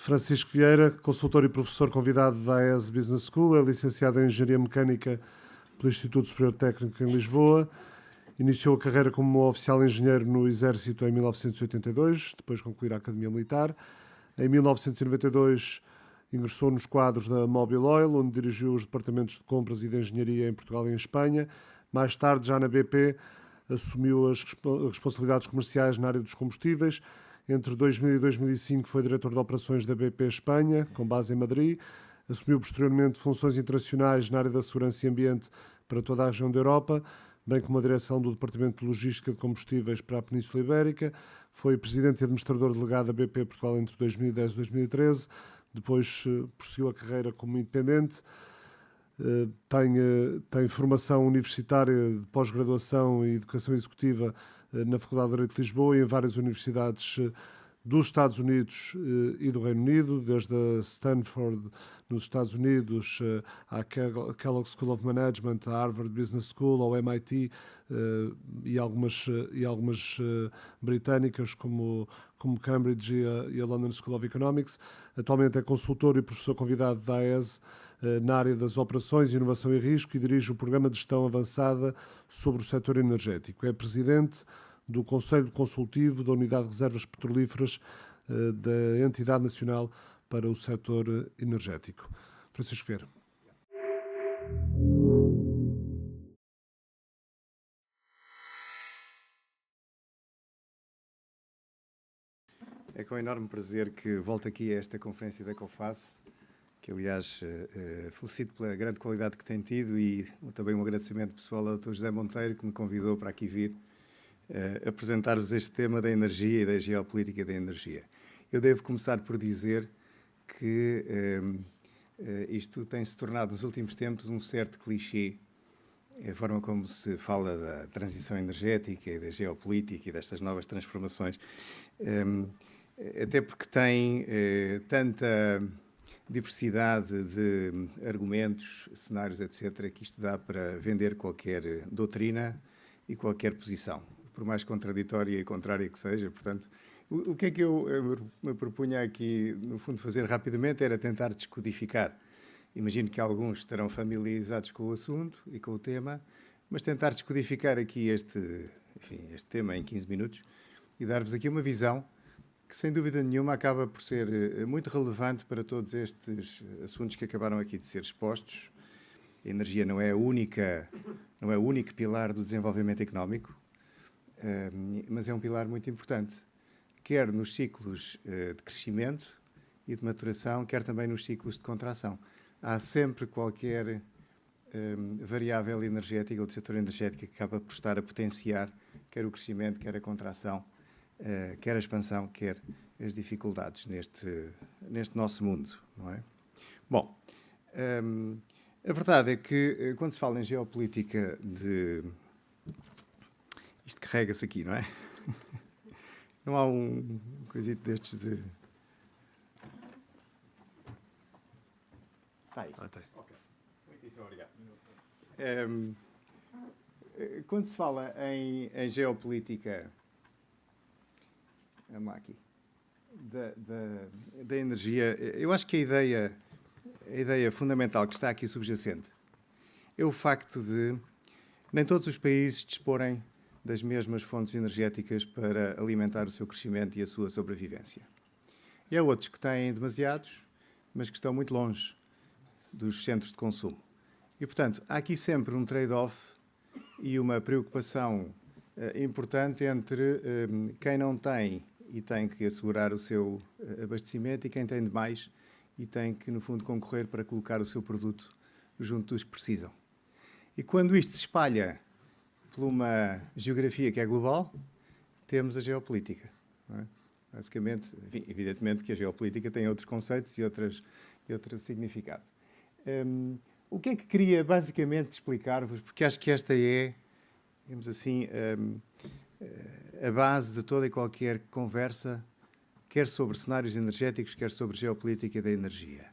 Francisco Vieira, consultor e professor convidado da AES Business School, é licenciado em Engenharia Mecânica pelo Instituto Superior Técnico em Lisboa. Iniciou a carreira como oficial engenheiro no Exército em 1982, depois de concluir a Academia Militar. Em 1992 ingressou nos quadros da Mobil Oil, onde dirigiu os departamentos de compras e de engenharia em Portugal e em Espanha. Mais tarde, já na BP, assumiu as responsabilidades comerciais na área dos combustíveis. Entre 2000 e 2005 foi diretor de operações da BP Espanha, com base em Madrid. Assumiu posteriormente funções internacionais na área da segurança e ambiente para toda a região da Europa, bem como a direção do Departamento de Logística de Combustíveis para a Península Ibérica. Foi presidente e administrador delegado da BP Portugal entre 2010 e 2013. Depois prosseguiu a carreira como independente. Tem formação universitária de pós-graduação e educação executiva na Faculdade de Direito de Lisboa e em várias universidades dos Estados Unidos e do Reino Unido, desde a Stanford nos Estados Unidos, à Kellogg School of Management, à Harvard Business School, ao MIT e algumas britânicas como Cambridge e a London School of Economics. Atualmente é consultor e professor convidado da AES na área das operações, inovação e risco e dirige o Programa de Gestão Avançada sobre o setor energético. É presidente do Conselho Consultivo da Unidade de Reservas Petrolíferas da Entidade Nacional para o Setor Energético. Francisco Vieira. É com enorme prazer que volto aqui a esta conferência da COFACE, que aliás felicito pela grande qualidade que tem tido e também um agradecimento pessoal ao Dr. José Monteiro, que me convidou para aqui vir apresentar-vos este tema da energia e da geopolítica da energia. Eu devo começar por dizer que isto tem-se tornado nos últimos tempos um certo clichê, a forma como se fala da transição energética e da geopolítica e destas novas transformações, até porque tem tanta diversidade de argumentos, cenários, etc., que isto dá para vender qualquer doutrina e qualquer posição, por mais contraditória e contrária que seja. Portanto, o que é que eu me propunha aqui, no fundo, fazer rapidamente era tentar descodificar. Imagino que alguns estarão familiarizados com o assunto e com o tema, mas tentar descodificar aqui este tema em 15 minutos e dar-vos aqui uma visão que, sem dúvida nenhuma, acaba por ser muito relevante para todos estes assuntos que acabaram aqui de ser expostos. A energia não é o único pilar do desenvolvimento económico, mas é um pilar muito importante, quer nos ciclos de crescimento e de maturação, quer também nos ciclos de contração. Há sempre qualquer variável energética ou do setor energético que acaba por estar a potenciar quer o crescimento, quer a contração, quer a expansão, quer as dificuldades neste nosso mundo, não é? Bom, a verdade é que quando se fala em geopolítica isto carrega-se aqui, não é? Não há um coisito destes de... Está aí. Tá. Ok. Muitíssimo obrigado. Quando se fala em geopolítica... Vamos lá aqui. Da energia, eu acho que a ideia fundamental que está aqui subjacente é o facto de nem todos os países disporem das mesmas fontes energéticas para alimentar o seu crescimento e a sua sobrevivência. E há outros que têm demasiados, mas que estão muito longe dos centros de consumo. E, portanto, há aqui sempre um trade-off e uma preocupação importante entre quem não tem e tem que assegurar o seu abastecimento e quem tem demais e tem que, no fundo, concorrer para colocar o seu produto junto dos que precisam. E quando isto se espalha por uma geografia que é global, temos a geopolítica, não é? Basicamente, enfim, evidentemente que a geopolítica tem outros conceitos e outro significado. O que é que queria basicamente explicar-vos, porque acho que esta é, digamos assim, a base de toda e qualquer conversa, quer sobre cenários energéticos, quer sobre geopolítica da energia,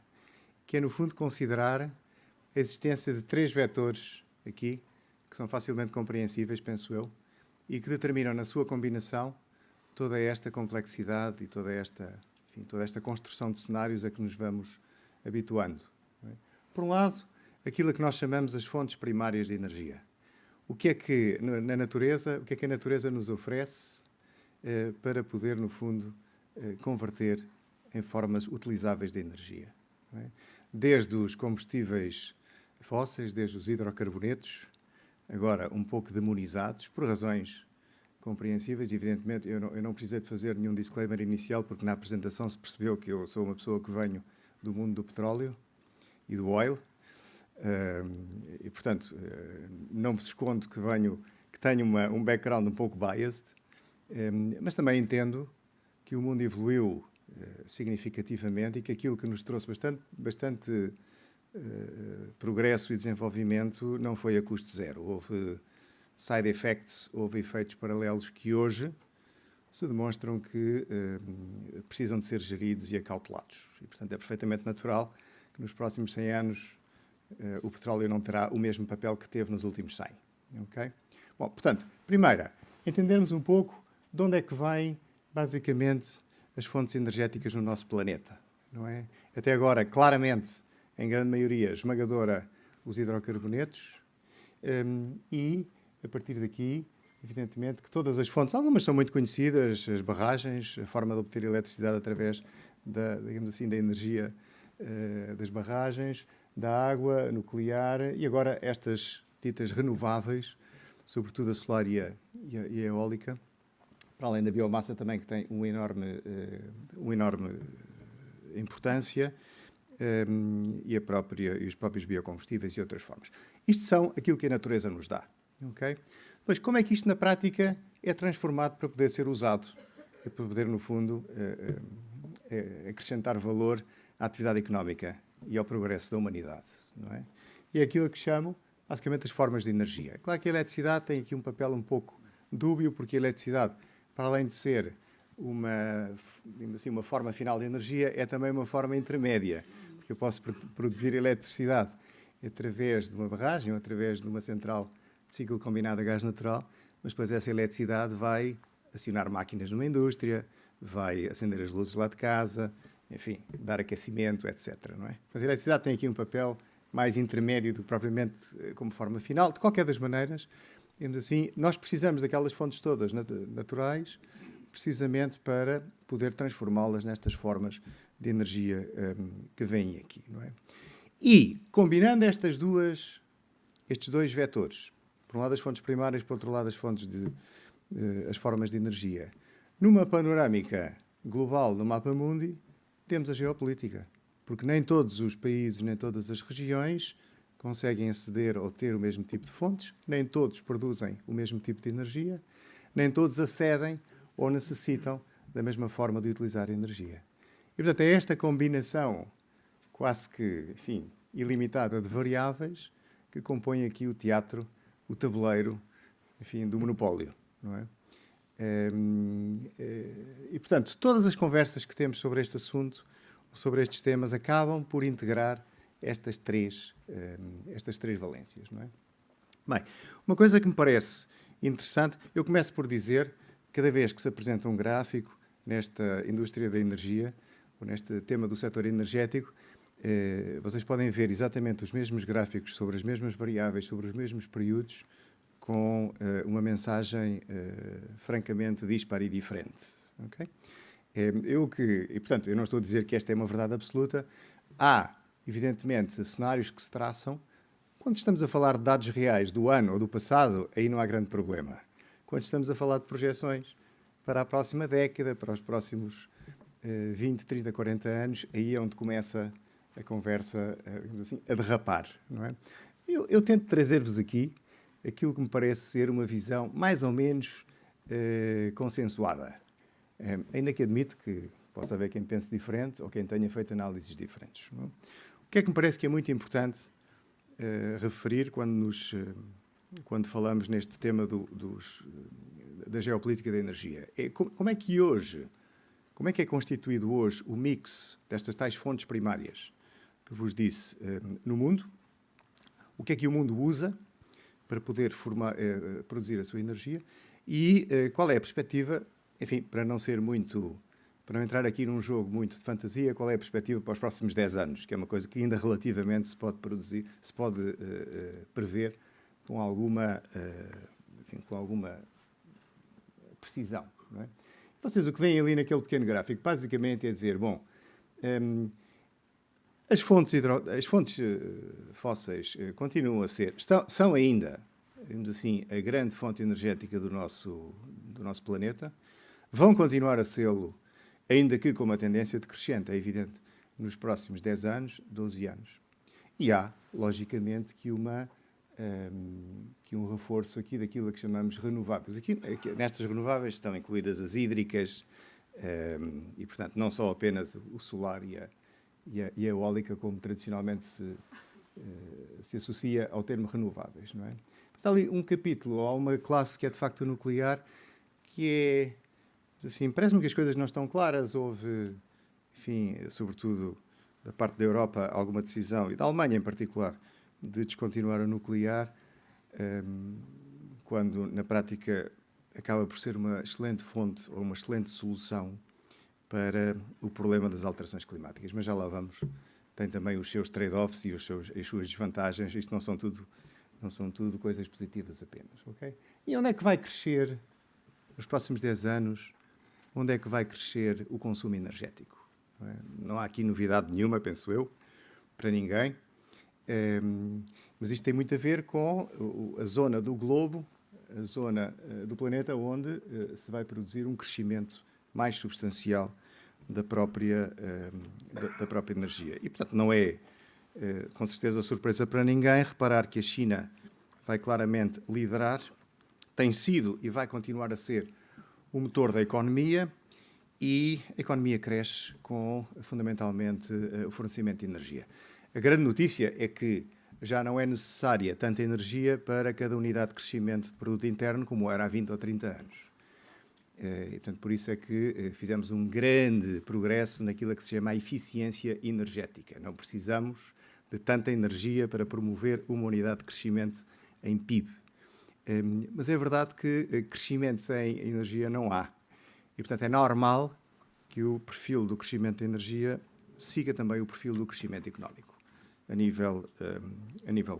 que é, no fundo, considerar a existência de 3 vetores aqui, que são facilmente compreensíveis, penso eu, e que determinam na sua combinação toda esta complexidade e toda esta, enfim, toda esta construção de cenários a que nos vamos habituando. Não é? Por um lado, aquilo a que nós chamamos as fontes primárias de energia. O que é que na natureza, o que é que a natureza nos oferece para poder, no fundo, converter em formas utilizáveis de energia? Não é? Desde os combustíveis fósseis, desde os hidrocarbonetos, agora um pouco demonizados, por razões compreensíveis. Evidentemente, eu não precisei de fazer nenhum disclaimer inicial, porque na apresentação se percebeu que eu sou uma pessoa que venho do mundo do petróleo e do oil. E, portanto, não vos escondo que tenho um background um pouco biased, mas também entendo que o mundo evoluiu significativamente e que aquilo que nos trouxe bastante progresso e desenvolvimento não foi a custo zero. Houve side effects, houve efeitos paralelos que hoje se demonstram que precisam de ser geridos e acautelados. E, portanto, é perfeitamente natural que nos próximos 100 anos o petróleo não terá o mesmo papel que teve nos últimos 100. Okay? Bom, portanto, primeira, entendermos um pouco de onde é que vêm, basicamente, as fontes energéticas no nosso planeta. Não é? Até agora, claramente, em grande maioria esmagadora, os hidrocarbonetos, e, a partir daqui, evidentemente, que todas as fontes, algumas são muito conhecidas, as barragens, a forma de obter eletricidade através digamos assim, da energia das barragens, da água nuclear e agora estas ditas renováveis, sobretudo a solar e a eólica, para além da biomassa também, que tem uma enorme importância, e os próprios biocombustíveis e outras formas. Isto são aquilo que a natureza nos dá. Okay? Pois, como é que isto na prática é transformado para poder ser usado e para poder, no fundo, acrescentar valor à atividade económica e ao progresso da humanidade? Não é? E é aquilo que chamo, basicamente, as formas de energia. Claro que a eletricidade tem aqui um papel um pouco dúbio, porque a eletricidade, para além de ser uma forma final de energia, é também uma forma intermédia, porque eu posso produzir eletricidade através de uma barragem ou através de uma central de ciclo combinado a gás natural, mas depois essa eletricidade vai acionar máquinas numa indústria, vai acender as luzes lá de casa, enfim, dar aquecimento, etc. Não é? Mas a eletricidade tem aqui um papel mais intermédio do que propriamente como forma final. De qualquer das maneiras, digamos assim, nós precisamos daquelas fontes todas naturais, precisamente para poder transformá-las nestas formas de energia que vêm aqui. Não é? E, combinando estes dois vetores, por um lado as fontes primárias, por outro lado as formas de energia, numa panorâmica global, no mapa mundi, temos a geopolítica. Porque nem todos os países, nem todas as regiões conseguem aceder ou ter o mesmo tipo de fontes, nem todos produzem o mesmo tipo de energia, nem todos acedem ou necessitam da mesma forma de utilizar a energia. E, portanto, é esta combinação quase que, enfim, ilimitada de variáveis que compõe aqui o teatro, o tabuleiro, enfim, do monopólio, não é? E, portanto, todas as conversas que temos sobre este assunto, sobre estes temas, acabam por integrar estas três valências, não é? Bem, uma coisa que me parece interessante, eu começo por dizer, cada vez que se apresenta um gráfico nesta indústria da energia, ou neste tema do setor energético, vocês podem ver exatamente os mesmos gráficos sobre as mesmas variáveis, sobre os mesmos períodos, com uma mensagem francamente dispara e diferente. Okay? E, portanto, eu não estou a dizer que esta é uma verdade absoluta. Há, evidentemente, cenários que se traçam. Quando estamos a falar de dados reais do ano ou do passado, aí não há grande problema. Quando estamos a falar de projeções para a próxima década, para os próximos 20, 30, 40 anos, aí é onde começa a conversa, digamos assim, a derrapar. Não é? Eu tento trazer-vos aqui aquilo que me parece ser uma visão mais ou menos consensuada. Ainda que admito que possa haver quem pense diferente ou quem tenha feito análises diferentes. Não é? O que é que me parece que é muito importante referir quando falamos neste tema da geopolítica da energia? Como é que é constituído hoje o mix destas tais fontes primárias que vos disse no mundo? O que é que o mundo usa para poder produzir a sua energia? E qual é a perspectiva, enfim, para não ser muito para não entrar aqui num jogo muito de fantasia, qual é a perspectiva para os próximos 10 anos, que é uma coisa que ainda relativamente se pode produzir, se pode prever com alguma, enfim, com alguma precisão. Não é? Vocês o que veem ali naquele pequeno gráfico, basicamente é dizer, bom, as fontes fósseis continuam a ser, são ainda, digamos assim, a grande fonte energética do nosso planeta, vão continuar a sê-lo, ainda que com uma tendência decrescente, é evidente, nos próximos 10 anos, 12 anos. E há, logicamente, que um reforço aqui daquilo que chamamos renováveis. Aqui, nestas renováveis estão incluídas as hídricas e, portanto, não só apenas o solar e a eólica, como tradicionalmente se associa ao termo renováveis. Não é? Está ali um capítulo, ou uma classe que é de facto nuclear, que é, assim, parece-me que as coisas não estão claras. Houve, enfim, sobretudo da parte da Europa, alguma decisão, e da Alemanha em particular, de descontinuar o nuclear, quando, na prática, acaba por ser uma excelente fonte ou uma excelente solução para o problema das alterações climáticas. Mas já lá vamos. Tem também os seus trade-offs e as suas desvantagens. Isto não são tudo coisas positivas apenas. Okay? E onde é que vai crescer, nos próximos 10 anos, onde é que vai crescer o consumo energético? Não há aqui novidade nenhuma, penso eu, para ninguém. Mas isto tem muito a ver com a zona do globo, a zona do planeta onde se vai produzir um crescimento mais substancial da própria energia. E, portanto, não é, com certeza, surpresa para ninguém reparar que a China vai claramente liderar, tem sido e vai continuar a ser o motor da economia, e a economia cresce com, fundamentalmente, o fornecimento de energia. A grande notícia é que já não é necessária tanta energia para cada unidade de crescimento de produto interno como era há 20 ou 30 anos. E, portanto, por isso é que fizemos um grande progresso naquilo que se chama a eficiência energética. Não precisamos de tanta energia para promover uma unidade de crescimento em PIB. Mas é verdade que crescimento sem energia não há. E, portanto, é normal que o perfil do crescimento da energia siga também o perfil do crescimento económico a nível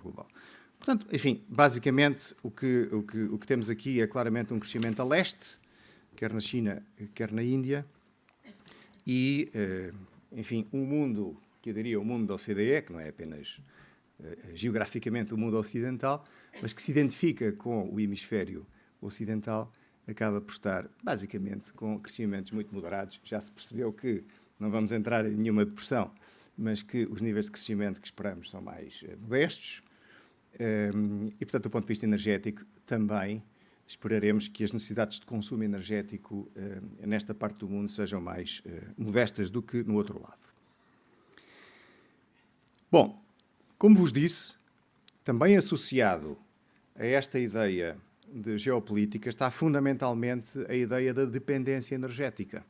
global. Portanto, enfim, basicamente o que temos aqui é claramente um crescimento a leste, quer na China, quer na Índia, e, enfim, um mundo, que eu diria o mundo da OCDE, que não é apenas geograficamente o mundo ocidental, mas que se identifica com o hemisfério ocidental, acaba por estar, basicamente, com crescimentos muito moderados. Já se percebeu que não vamos entrar em nenhuma depressão, mas que os níveis de crescimento que esperamos são mais modestos. E, portanto, do ponto de vista energético, também esperaremos que as necessidades de consumo energético nesta parte do mundo sejam mais modestas do que no outro lado. Bom, como vos disse, também associado a esta ideia de geopolítica está fundamentalmente a ideia da dependência energética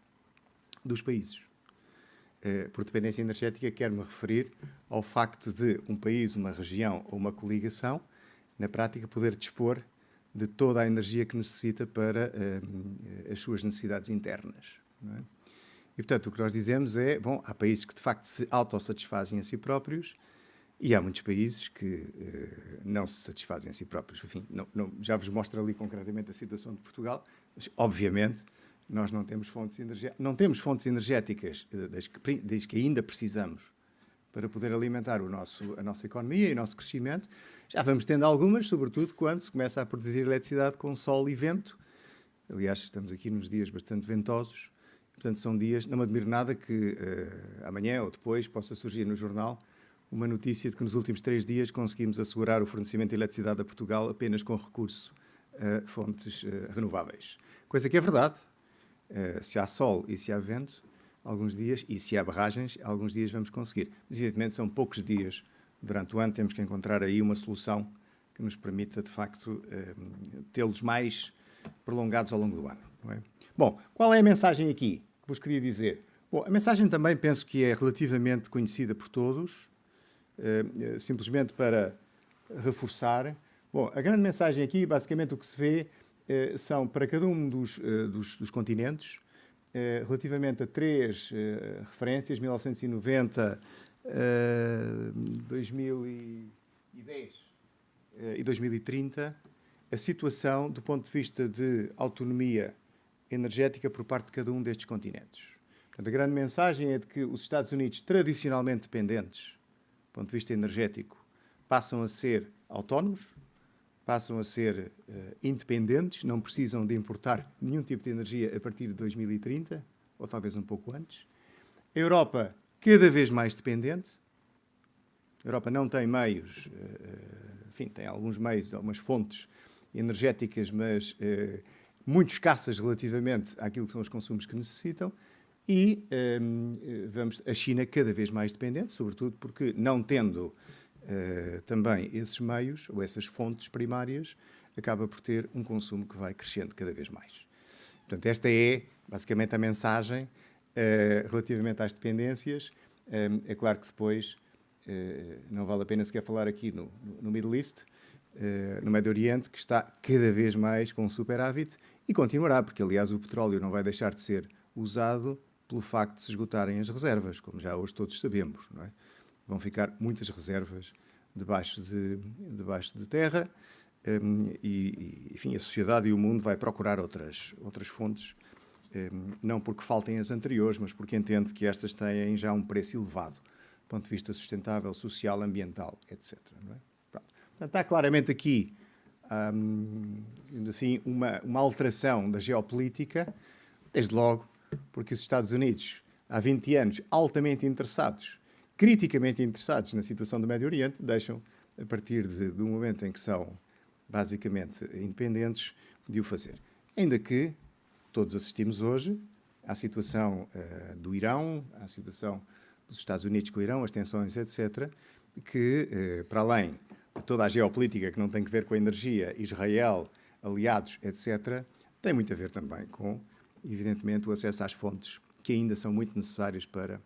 dos países. Por dependência energética, quero-me referir ao facto de um país, uma região ou uma coligação, na prática, poder dispor de toda a energia que necessita para as suas necessidades internas. Não é? E, portanto, o que nós dizemos é, bom, há países que, de facto, se autossatisfazem a si próprios e há muitos países que não se satisfazem a si próprios. Enfim, já vos mostro ali concretamente a situação de Portugal, mas, obviamente, nós não temos fontes energéticas das que ainda precisamos para poder alimentar a nossa economia e o nosso crescimento. Já vamos tendo algumas, sobretudo quando se começa a produzir eletricidade com sol e vento. Aliás, estamos aqui nos dias bastante ventosos. Portanto, são dias, não me admiro nada que amanhã ou depois possa surgir no jornal uma notícia de que nos últimos 3 dias conseguimos assegurar o fornecimento de eletricidade a Portugal apenas com recurso a fontes renováveis. Coisa que é verdade. Se há sol e se há vento, alguns dias, e se há barragens, alguns dias vamos conseguir. Mas, evidentemente, são poucos dias durante o ano, temos que encontrar aí uma solução que nos permita, de facto, tê-los mais prolongados ao longo do ano. Não é? Bom, qual é a mensagem aqui que vos queria dizer? Bom, a mensagem também penso que é relativamente conhecida por todos, simplesmente para reforçar. Bom, a grande mensagem aqui, basicamente, o que se vê são, para cada um dos continentes, relativamente a 3 referências, 1990, 2010 e 2030, a situação do ponto de vista de autonomia energética por parte de cada um destes continentes. Portanto, a grande mensagem é de que os Estados Unidos, tradicionalmente dependentes do ponto de vista energético, passam a ser autónomos, passam a ser independentes, não precisam de importar nenhum tipo de energia a partir de 2030, ou talvez um pouco antes. A Europa, cada vez mais dependente. A Europa não tem meios, enfim, tem alguns meios, algumas fontes energéticas, mas muito escassas relativamente àquilo que são os consumos que necessitam. E vamos a China cada vez mais dependente, sobretudo porque, não tendo também esses meios ou essas fontes primárias, acaba por ter um consumo que vai crescendo cada vez mais. Portanto, esta é basicamente a mensagem relativamente às dependências. É claro que depois não vale a pena sequer falar aqui no Middle East, no Médio Oriente, que está cada vez mais com superávit e continuará, porque aliás o petróleo não vai deixar de ser usado pelo facto de se esgotarem as reservas, como já hoje todos sabemos, não é? Vão ficar muitas reservas debaixo de terra e, enfim, a sociedade e o mundo vai procurar outras fontes, não porque faltem as anteriores, mas porque entende que estas têm já um preço elevado, do ponto de vista sustentável, social, ambiental, etc. Não é? Portanto, está claramente aqui assim, uma alteração da geopolítica, desde logo porque os Estados Unidos, há 20 anos, altamente interessados, criticamente interessados na situação do Médio Oriente, deixam, a partir do momento em que são basicamente independentes, de o fazer. Ainda que todos assistimos hoje à situação do Irão, à situação dos Estados Unidos com o Irão, as tensões, etc., que, para além de toda a geopolítica que não tem que ver com a energia, Israel, aliados, etc., tem muito a ver também com, evidentemente, o acesso às fontes que ainda são muito necessárias para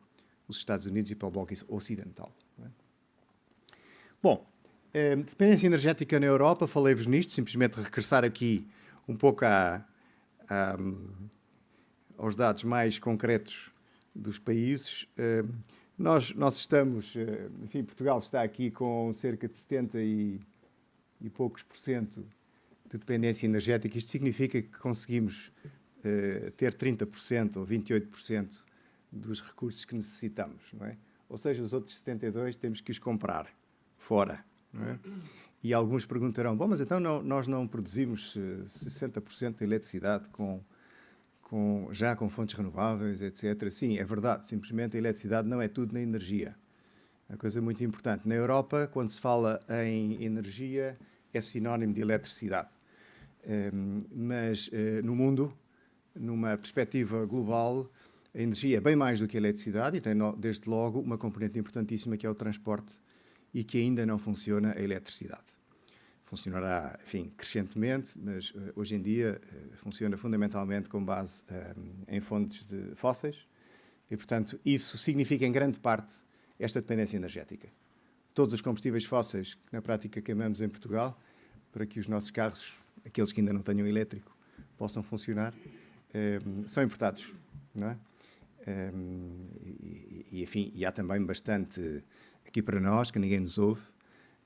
os Estados Unidos e para o Bloco Ocidental. Não é? Bom, dependência energética na Europa, falei-vos nisto, simplesmente regressar aqui um pouco aos dados mais concretos dos países. Nós estamos, enfim, Portugal está aqui com cerca de 70 e poucos % de dependência energética. Isto significa que conseguimos ter 30% ou 28% dos recursos que necessitamos, não é? Ou seja, os outros 72% temos que os comprar fora, não é? E alguns perguntarão, bom, mas então nós não produzimos 60% de eletricidade já com fontes renováveis, etc. Sim, é verdade, simplesmente a eletricidade não é tudo na energia. É uma coisa muito importante. Na Europa, quando se fala em energia, é sinónimo de eletricidade. Mas no mundo, numa perspectiva global, a energia é bem mais do que a eletricidade e tem, desde logo, uma componente importantíssima que é o transporte e que ainda não funciona a eletricidade. Funcionará, enfim, crescentemente, mas hoje em dia funciona fundamentalmente com base em fontes de fósseis e, portanto, isso significa em grande parte esta dependência energética. Todos os combustíveis fósseis que na prática queimamos em Portugal, para que os nossos carros, aqueles que ainda não tenham elétrico, possam funcionar, são importados, não é? Enfim, e há também bastante aqui para nós, que ninguém nos ouve.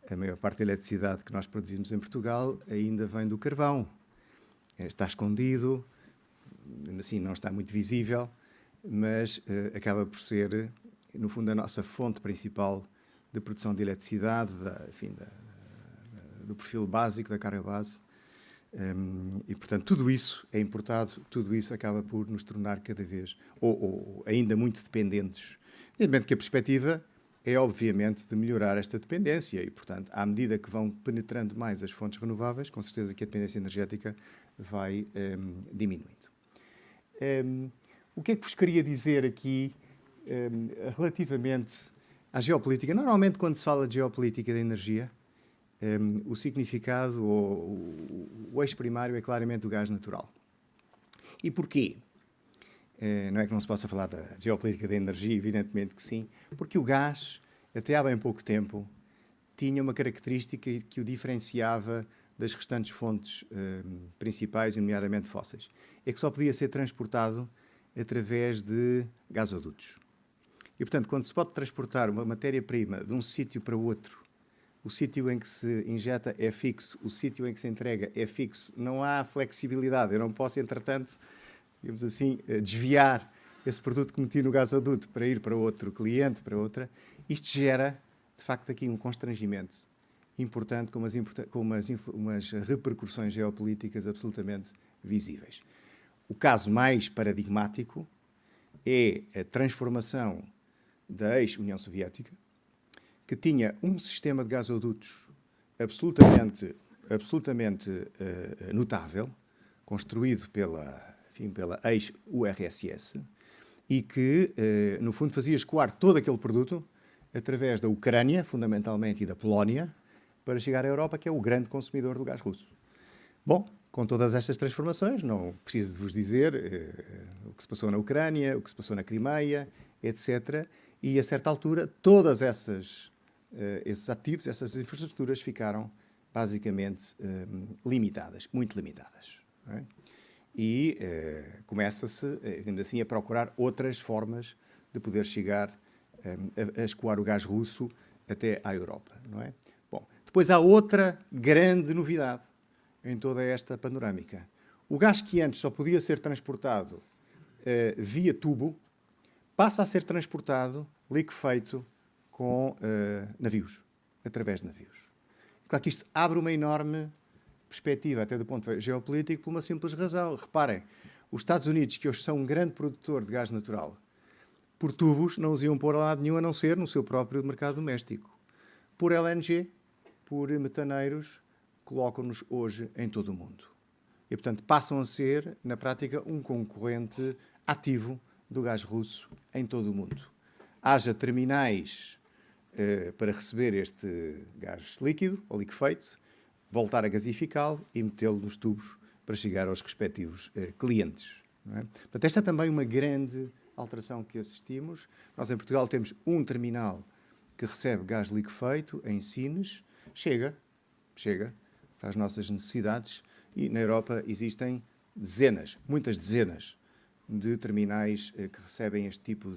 A maior parte da eletricidade que nós produzimos em Portugal ainda vem do carvão. Está escondido, assim não está muito visível, mas acaba por ser, no fundo, a nossa fonte principal de produção de eletricidade, do perfil básico, da carga base. E, portanto, tudo isso é importado, tudo isso acaba por nos tornar cada vez, ou ainda muito dependentes. Evidentemente que a perspectiva é, obviamente, de melhorar esta dependência e, portanto, à medida que vão penetrando mais as fontes renováveis, com certeza que a dependência energética vai diminuindo. O que é que vos queria dizer aqui relativamente à geopolítica? Normalmente, quando se fala de geopolítica da energia, o significado, o eixo primário é claramente o gás natural. E porquê? Não é que não se possa falar da geopolítica da energia, evidentemente que sim, porque o gás, até há bem pouco tempo, tinha uma característica que o diferenciava das restantes fontes principais, nomeadamente fósseis. É que só podia ser transportado através de gasodutos. E, portanto, quando se pode transportar uma matéria-prima de um sítio para outro, o sítio em que se injeta é fixo, o sítio em que se entrega é fixo, não há flexibilidade. Eu não posso, entretanto, digamos assim, desviar esse produto que meti no gasoduto para ir para outro cliente, para outra. Isto gera, de facto, aqui um constrangimento importante, com umas repercussões geopolíticas absolutamente visíveis. O caso mais paradigmático é a transformação da ex-União Soviética, que tinha um sistema de gasodutos absolutamente notável, construído pela ex-URSS, e que, no fundo, fazia escoar todo aquele produto através da Ucrânia, fundamentalmente, e da Polónia, para chegar à Europa, que é o grande consumidor do gás russo. Bom, com todas estas transformações, não preciso de vos dizer o que se passou na Ucrânia, o que se passou na Crimeia, etc. E, a certa altura, todas esses ativos, essas infraestruturas ficaram basicamente limitadas, muito limitadas. Não é? E começa-se, digamos assim, a procurar outras formas de poder chegar a escoar o gás russo até à Europa. Não é? Bom, depois há outra grande novidade em toda esta panorâmica. O gás que antes só podia ser transportado via tubo, passa a ser transportado liquefeito com navios, através de navios. Claro que isto abre uma enorme perspectiva, até do ponto de vista geopolítico, por uma simples razão. Reparem, os Estados Unidos, que hoje são um grande produtor de gás natural, por tubos não os iam pôr a lado nenhum, a não ser no seu próprio mercado doméstico. Por LNG, por metaneiros, colocam-nos hoje em todo o mundo. E, portanto, passam a ser, na prática, um concorrente ativo do gás russo em todo o mundo. Haja terminais para receber este gás líquido ou liquefeito, voltar a gasificá-lo e metê-lo nos tubos para chegar aos respectivos clientes. Não é? Portanto, esta é também uma grande alteração que assistimos. Nós, em Portugal, temos um terminal que recebe gás liquefeito em Sines, chega para as nossas necessidades, e na Europa existem dezenas, muitas dezenas de terminais que recebem este tipo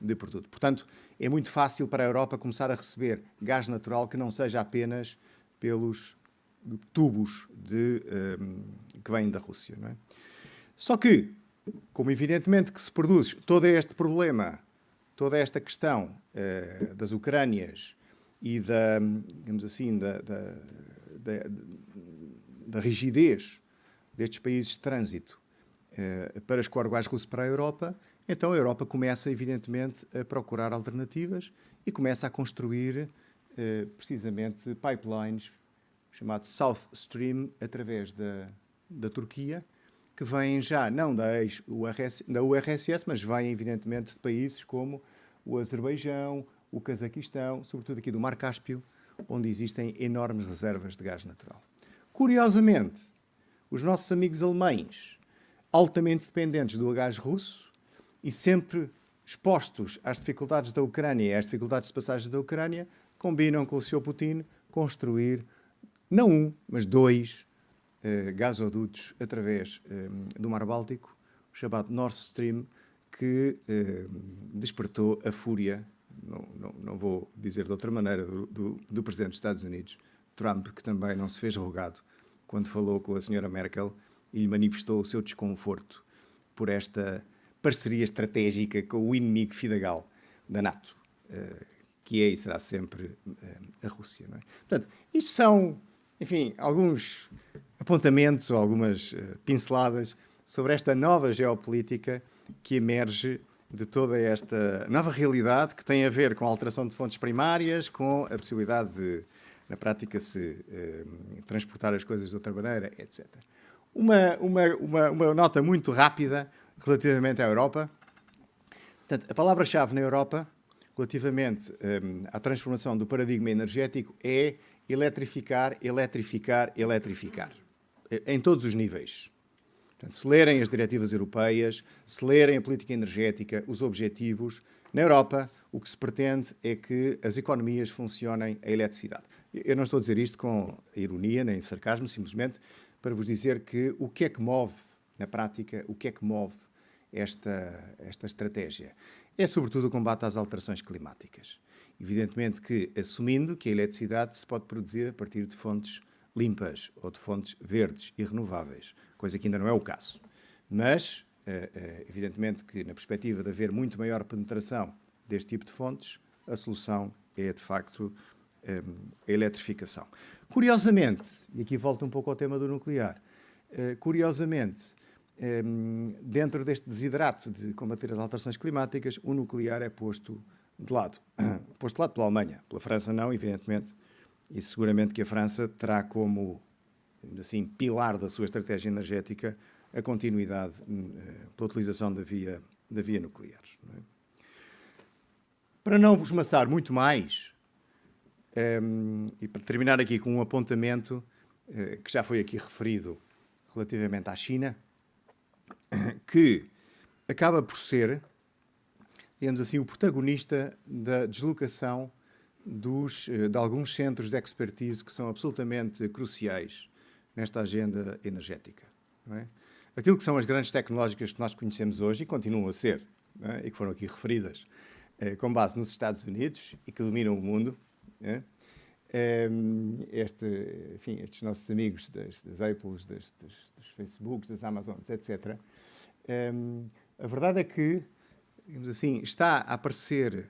de produto. Portanto, é muito fácil para a Europa começar a receber gás natural que não seja apenas pelos tubos que vêm da Rússia. Não é? Só que, como evidentemente que se produz todo este problema, toda esta questão das Ucrânias e digamos assim, da rigidez destes países de trânsito para escoar o gás russo para a Europa, então a Europa começa, evidentemente, a procurar alternativas e começa a construir, precisamente, pipelines chamados South Stream, através da Turquia, que vêm já, não da URSS, mas vêm, evidentemente, de países como o Azerbaijão, o Cazaquistão, sobretudo aqui do Mar Cáspio, onde existem enormes reservas de gás natural. Curiosamente, os nossos amigos alemães, altamente dependentes do gás russo e sempre expostos às dificuldades da Ucrânia e às dificuldades de passagem da Ucrânia, combinam com o Sr. Putin construir, não um, mas 2 gasodutos através do Mar Báltico, o chamado Nord Stream, que despertou a fúria, não vou dizer de outra maneira, do Presidente dos Estados Unidos, Trump, que também não se fez rogado quando falou com a Sra. Merkel e lhe manifestou o seu desconforto por esta parceria estratégica com o inimigo fidagal da NATO, que é e será sempre a Rússia. Não é? Portanto, isto são, enfim, alguns apontamentos ou algumas pinceladas sobre esta nova geopolítica que emerge de toda esta nova realidade que tem a ver com a alteração de fontes primárias, com a possibilidade de, na prática, se transportar as coisas de outra maneira, etc. Uma nota muito rápida relativamente à Europa. Portanto, a palavra-chave na Europa, relativamente à transformação do paradigma energético, é eletrificar, eletrificar, eletrificar. Em todos os níveis. Portanto, se lerem as diretivas europeias, se lerem a política energética, os objetivos, na Europa o que se pretende é que as economias funcionem a eletricidade. Eu não estou a dizer isto com ironia nem sarcasmo, simplesmente para vos dizer que o que é que move, na prática, o que é que move esta estratégia? É sobretudo o combate às alterações climáticas. Evidentemente que, assumindo que a eletricidade se pode produzir a partir de fontes limpas ou de fontes verdes e renováveis, coisa que ainda não é o caso. Mas, evidentemente que, na perspectiva de haver muito maior penetração deste tipo de fontes, a solução é, de facto, a eletrificação. Curiosamente, e aqui volto um pouco ao tema do nuclear, curiosamente, dentro deste desidrato de combater as alterações climáticas, o nuclear é posto de lado. Posto de lado pela Alemanha, pela França não, evidentemente, e seguramente que a França terá como, assim, pilar da sua estratégia energética a continuidade pela utilização da via nuclear. Não é? Para não vos maçar muito mais, e para terminar aqui com um apontamento que já foi aqui referido relativamente à China, que acaba por ser, digamos assim, o protagonista da deslocação de alguns centros de expertise que são absolutamente cruciais nesta agenda energética. Não é? Aquilo que são as grandes tecnológicas que nós conhecemos hoje e continuam a ser, não é? E que foram aqui referidas, com base nos Estados Unidos e que dominam o mundo, não é? Estes nossos amigos das Apples, dos Facebooks, das Amazons, etc. A verdade é que, digamos assim, está a aparecer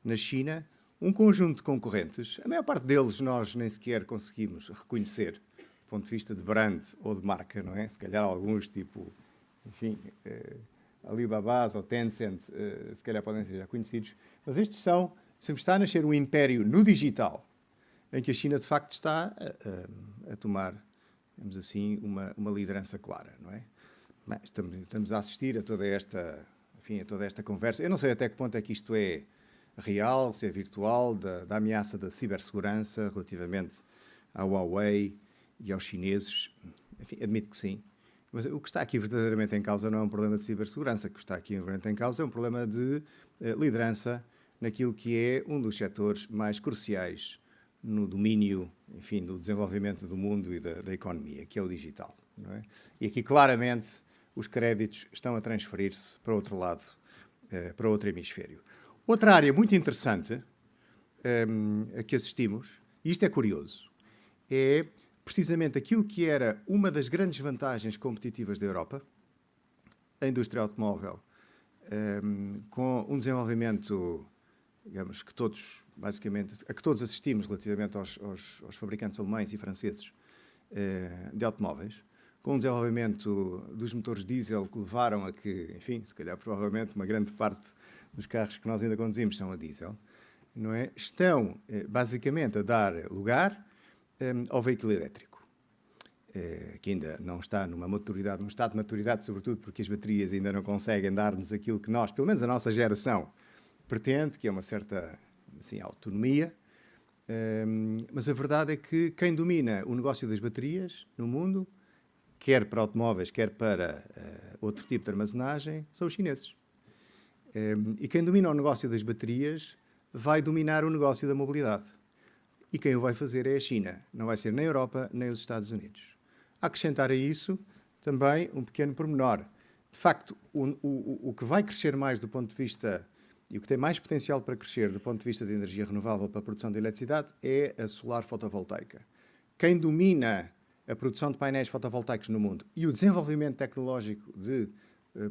na China um conjunto de concorrentes. A maior parte deles nós nem sequer conseguimos reconhecer do ponto de vista de brand ou de marca, não é? Se calhar alguns, tipo, enfim, Alibaba ou Tencent, se calhar podem ser já conhecidos. Mas estes são, sempre está a nascer um império no digital, em que a China, de facto, está a tomar, digamos assim, uma liderança clara, não é? Mas estamos a assistir a toda esta conversa. Eu não sei até que ponto é que isto é real, se é virtual, da ameaça da cibersegurança relativamente à Huawei e aos chineses. Enfim, admito que sim. Mas o que está aqui verdadeiramente em causa não é um problema de cibersegurança. O que está aqui verdadeiramente em causa é um problema de liderança naquilo que é um dos setores mais cruciais no domínio, enfim, do desenvolvimento do mundo e da economia, que é o digital. Não é? E aqui, claramente, os créditos estão a transferir-se para outro lado, para outro hemisfério. Outra área muito interessante a que assistimos, e isto é curioso, é precisamente aquilo que era uma das grandes vantagens competitivas da Europa, a indústria automóvel, com um desenvolvimento, digamos, que todos, basicamente, a que todos assistimos relativamente aos fabricantes alemães e franceses de automóveis, com o desenvolvimento dos motores diesel que levaram a que, enfim, se calhar provavelmente uma grande parte dos carros que nós ainda conduzimos são a diesel, não é? Estão basicamente a dar lugar ao veículo elétrico, que ainda não está num estado de maturidade, sobretudo porque as baterias ainda não conseguem dar-nos aquilo que nós, pelo menos a nossa geração, pretende, que é uma certa, assim, autonomia. Mas a verdade é que quem domina o negócio das baterias no mundo, quer para automóveis, quer para outro tipo de armazenagem, são os chineses. E quem domina o negócio das baterias vai dominar o negócio da mobilidade. E quem o vai fazer é a China. Não vai ser nem a Europa, nem os Estados Unidos. A acrescentar a isso também um pequeno pormenor. De facto, o que vai crescer mais do ponto de vista, e o que tem mais potencial para crescer do ponto de vista de energia renovável para a produção de eletricidade, é a solar fotovoltaica. Quem domina a produção de painéis fotovoltaicos no mundo e o desenvolvimento tecnológico de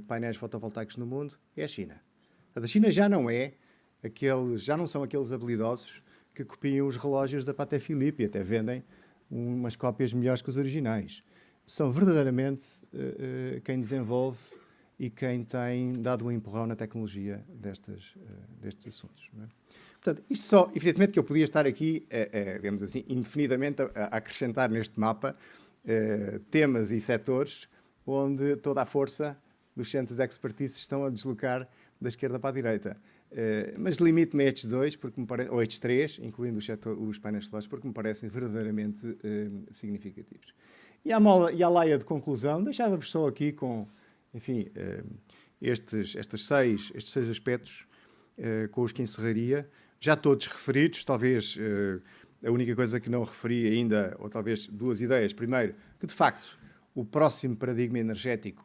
painéis fotovoltaicos no mundo é a China. A China já não são aqueles habilidosos que copiam os relógios da Patek Philippe e até vendem umas cópias melhores que os originais. São verdadeiramente quem desenvolve e quem tem dado um empurrão na tecnologia destes assuntos. Não é? Portanto, isto só, evidentemente que eu podia estar aqui, digamos assim, indefinidamente a acrescentar neste mapa temas e setores onde toda a força dos centros de expertise estão a deslocar da esquerda para a direita. Mas limito-me a estes dois, ou estes três, incluindo os painéis solares, porque me parecem verdadeiramente significativos. E à laia de conclusão, deixava-vos só aqui com, enfim, estes seis aspectos com os que encerraria, já todos referidos, talvez a única coisa que não referi ainda, ou talvez duas ideias. Primeiro, que de facto o próximo paradigma energético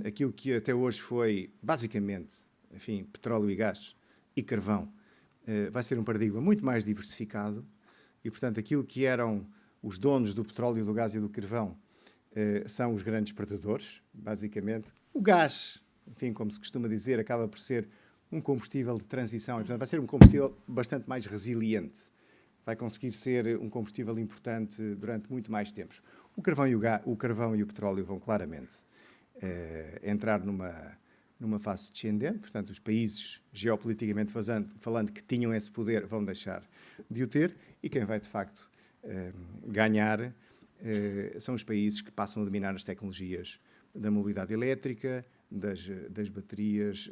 aquilo que até hoje foi, basicamente, enfim, petróleo e gás e carvão, vai ser um paradigma muito mais diversificado e, portanto, aquilo que eram os donos do petróleo, do gás e do carvão são os grandes predadores, basicamente. O gás, enfim, como se costuma dizer, acaba por ser um combustível de transição e, portanto, vai ser um combustível bastante mais resiliente. Vai conseguir ser um combustível importante durante muito mais tempos. O carvão e o petróleo vão claramente entrar numa fase descendente, portanto, os países, geopoliticamente falando, que tinham esse poder, vão deixar de o ter, e quem vai, de facto, ganhar são os países que passam a dominar as tecnologias da mobilidade elétrica, das baterias,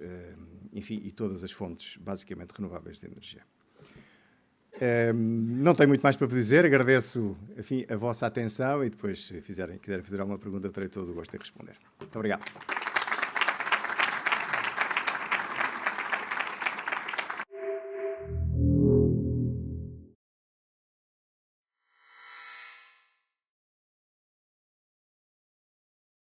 enfim, e todas as fontes, basicamente, renováveis de energia. Não tenho muito mais para vos dizer, agradeço, enfim, a vossa atenção e depois, se quiserem fazer alguma pergunta, terei todo o gosto em responder. Muito obrigado.